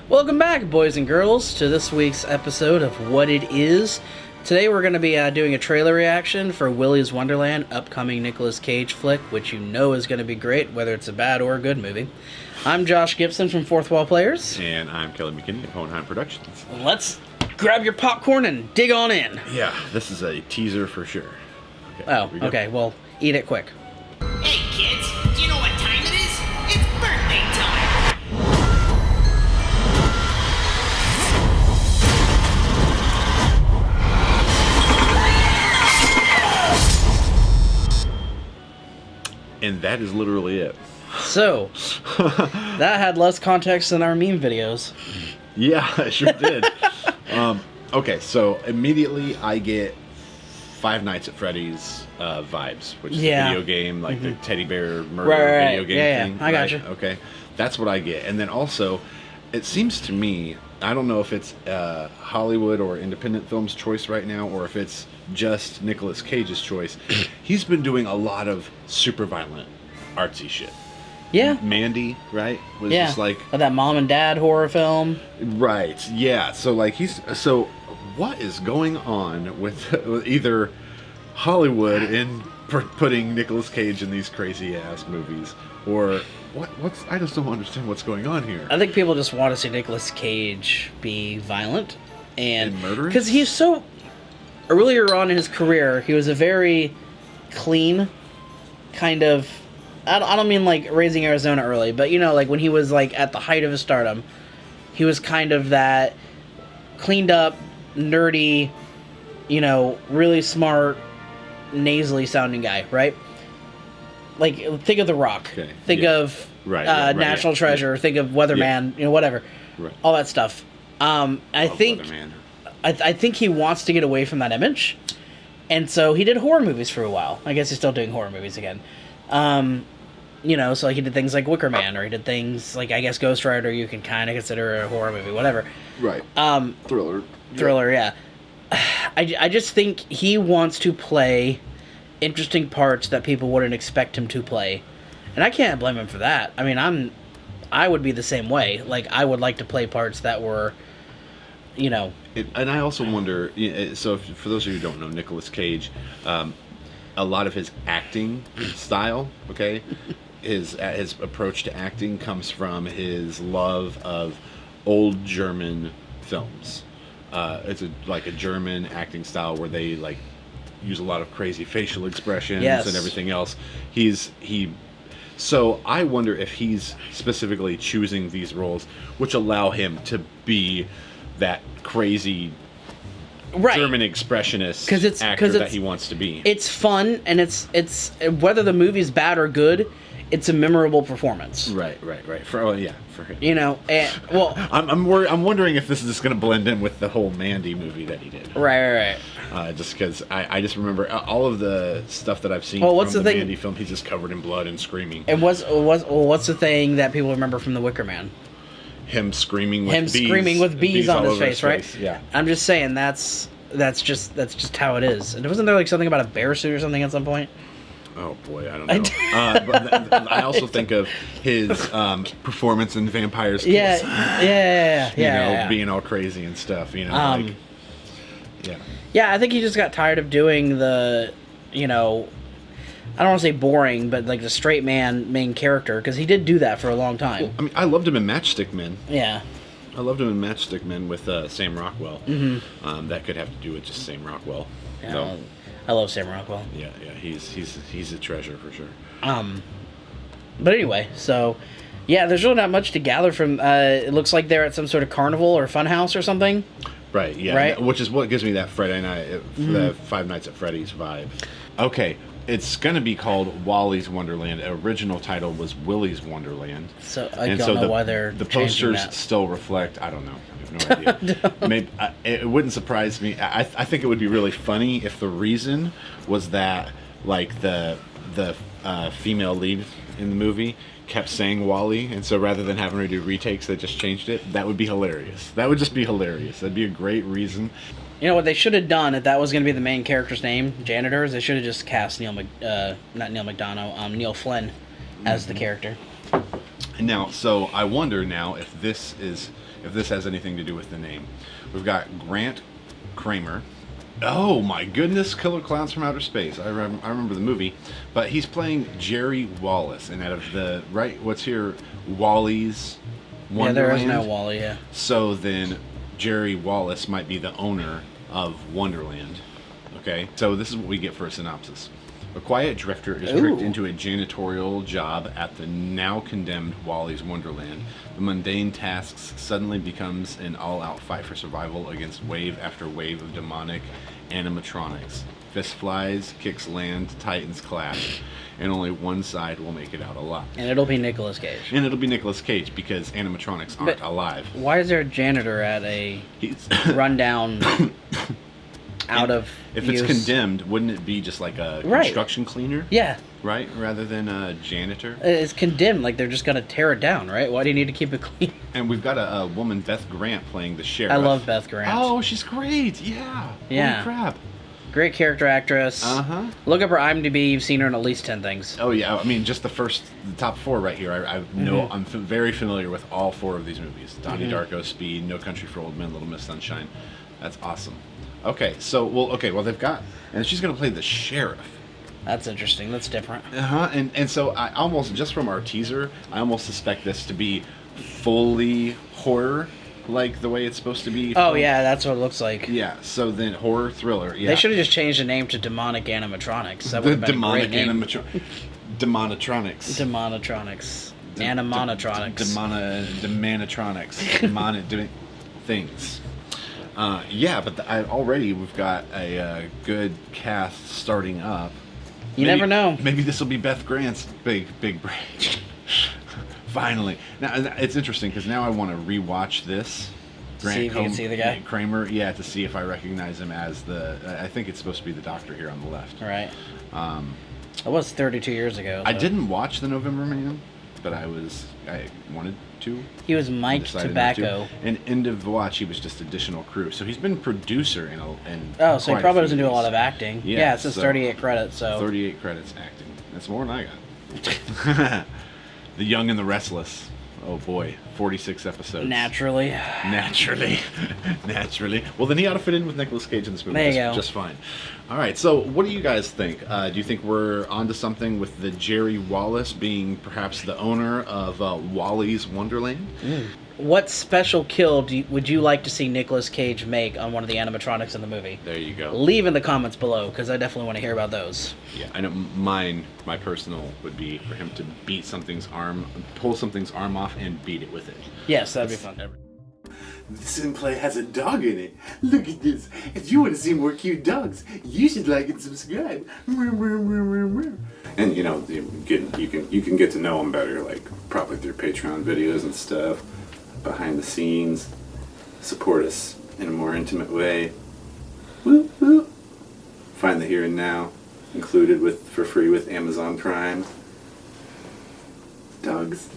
Welcome back, boys and girls, to this week's episode of What It Is. Today we're going to be doing a trailer reaction for Willy's Wonderland, upcoming Nicholas Cage flick, which you know is going to be great, whether it's a bad or a good movie. I'm Josh Gibson from Fourth Wall Players. And I'm Kelly McKinney of Hohenheim Productions. Let's grab your popcorn and dig on in. Yeah, this is a teaser for sure. Okay, okay, well, eat it quick. Hey kids, do you know what time it is? It's birthday time! And that is literally it. So, that had less context than our meme videos. Yeah, it sure did. Okay, so immediately I get Five Nights at Freddy's vibes, which is a video game, like the teddy bear murder video game thing. I gotcha. Okay, that's what I get. And then also, it seems to me, I don't know if it's Hollywood or independent film's choice right now, or if it's just Nicolas Cage's choice. He's been doing a lot of super violent, artsy shit. Yeah. Mandy, right? Was just like that mom and dad horror film. Right. Yeah. So like so what is going on with either Hollywood in putting Nicolas Cage in these crazy ass movies, or what's I just don't understand what's going on here. I think people just want to see Nicolas Cage be violent and murderous, because he's so earlier on in his career, he was a very clean kind of. I don't mean like Raising Arizona early, but you know, like when he was like at the height of his stardom, he was kind of that cleaned up, nerdy, you know, really smart, nasally sounding guy, right? Like think of The Rock, think of National Treasure, think of Weatherman, you know, whatever, all that stuff. I think he wants to get away from that image, and so he did horror movies for a while. I guess he's still doing horror movies again. You know, so like he did things like Wicker Man, or he did things like, I guess, Ghost Rider you can kind of consider a horror movie, whatever. Right. Thriller, yeah. I just think he wants to play interesting parts that people wouldn't expect him to play. And I can't blame him for that. I mean, I would be the same way. Like, I would like to play parts that were, you know... And I also wonder, so for those of you who don't know, Nicolas Cage... a lot of his acting style, his approach to acting comes from his love of old German films. It's like a German acting style where they like use a lot of crazy facial expressions and everything else. So I wonder if he's specifically choosing these roles which allow him to be that crazy German expressionist actor that he wants to be. It's fun, and it's whether the movie's bad or good, it's a memorable performance. Right. For him. You know, well, I'm wondering if this is just going to blend in with the whole Mandy movie that he did. Right. Just because I just remember all of the stuff that I've seen from the Mandy film. He's just covered in blood and screaming. And what's the thing that people remember from the Wicker Man? Him screaming with bees on his face, right? Yeah. I'm just saying that's just how it is. And wasn't there like something about a bear suit or something at some point? Oh boy, I don't know. But I also think of his performance in Vampire's Kiss. Yeah. Being all crazy and stuff. You know, Yeah, I think he just got tired of doing the, you know, I don't want to say boring, but like the straight man main character, because he did do that for a long time. Well, I mean, I loved him in Matchstick Men. Yeah. I loved him in Matchstick Men with Sam Rockwell. Mm-hmm. That could have to do with just Sam Rockwell. Yeah, no. I love Sam Rockwell. Yeah, he's a treasure for sure. But anyway, so yeah, there's really not much to gather from. It looks like they're at some sort of carnival or funhouse or something. Right. Yeah. Right? Which is what gives me that Friday night, the Five Nights at Freddy's vibe. Okay. It's going to be called Wally's Wonderland. Original title was Willy's Wonderland. So I don't know why they're the posters still reflect. I don't know. I have no idea. Maybe it wouldn't surprise me. I think it would be really funny if the reason was that like the female lead in the movie kept saying Wally, and so rather than having her do retakes, they just changed it. That would be hilarious. That would just be hilarious. That'd be a great reason. You know what they should have done if that was going to be the main character's name, janitors? They should have just cast Neil Flynn as the character. Now, so I wonder now if this has anything to do with the name. We've got Grant Kramer. Oh my goodness, Killer Clowns from Outer Space. I remember the movie, but he's playing Jerry Wallace, and out of the what's here, Wally's Wonderland. Yeah, there is no Wally. Yeah. So then, Jerry Wallace might be the owner of Wonderland. Okay, so this is what we get for a synopsis. A quiet drifter is tricked into a janitorial job at the now condemned Wally's Wonderland. The mundane tasks suddenly becomes an all-out fight for survival against wave after wave of demonic animatronics. Fist flies, kicks land, titans clash, and only one side will make it out alive. And it'll be Nicolas Cage. And it'll be Nicolas Cage because animatronics aren't alive. Why is there a janitor at a He's rundown, out of If use? it's condemned, wouldn't it be just like a construction cleaner? Yeah. Right? Rather than a janitor? It's condemned, like they're just going to tear it down, right? Why do you need to keep it clean? And we've got a woman, Beth Grant, playing the sheriff. I love Beth Grant. Oh, she's great. Yeah. Yeah. Holy crap. Great character actress. Uh-huh. Look up her IMDb. You've seen her in at least 10 things. Oh, yeah. I mean, just the top 4 right here. I know, I'm very familiar with all 4 of these movies. Donnie Darko, Speed, No Country for Old Men, Little Miss Sunshine. That's awesome. Okay, so, well, they've got, and she's going to play the sheriff. That's interesting. That's different. And so I almost, just from our teaser, I almost suspect this to be fully horror, like the way it's supposed to be. Oh, yeah, that's what it looks like. Yeah, so then horror thriller, yeah. They should have just changed the name to Demonic Animatronics. That would have been a great name. Demonotronics. Demonotronics. Animatronics. Demanatronics. Things. Yeah, but already we've got a good cast starting up. You never know. Maybe this will be Beth Grant's big break. Finally. Now it's interesting because now I want to rewatch this. See if you can see the guy? Kramer, yeah, to see if I recognize him as I think it's supposed to be the doctor here on the left. Right. It was 32 years ago. So. I didn't watch The November Man, but I wanted to. He was Mike Tobacco. And end of watch, he was just additional crew. So he's been producer in Oh, so he probably doesn't do a lot of of acting. Yeah, it says 38 credits. So 38 credits acting. That's more than I got. The Young and the Restless. Oh boy, 46 episodes. Naturally. Well, then he ought to fit in with Nicolas Cage in this movie. There you go. Just fine. All right, so what do you guys think? Do you think we're onto something with the Jerry Wallace being perhaps the owner of Wally's Wonderland? What special kill would you like to see Nicolas Cage make on one of the animatronics in the movie? There you go. Leave in the comments below, because I definitely want to hear about those. Yeah, I know my personal would be for him to pull something's arm off and beat it with it. Yes, that'd be fun. This gameplay has a dog in it. Look at this. If you want to see more cute dogs, you should like and subscribe. And you know, you can get to know them better, like probably through Patreon videos and stuff, behind the scenes. Support us in a more intimate way. Whoop, whoop. Find the here and now included for free with Amazon Prime. Dogs.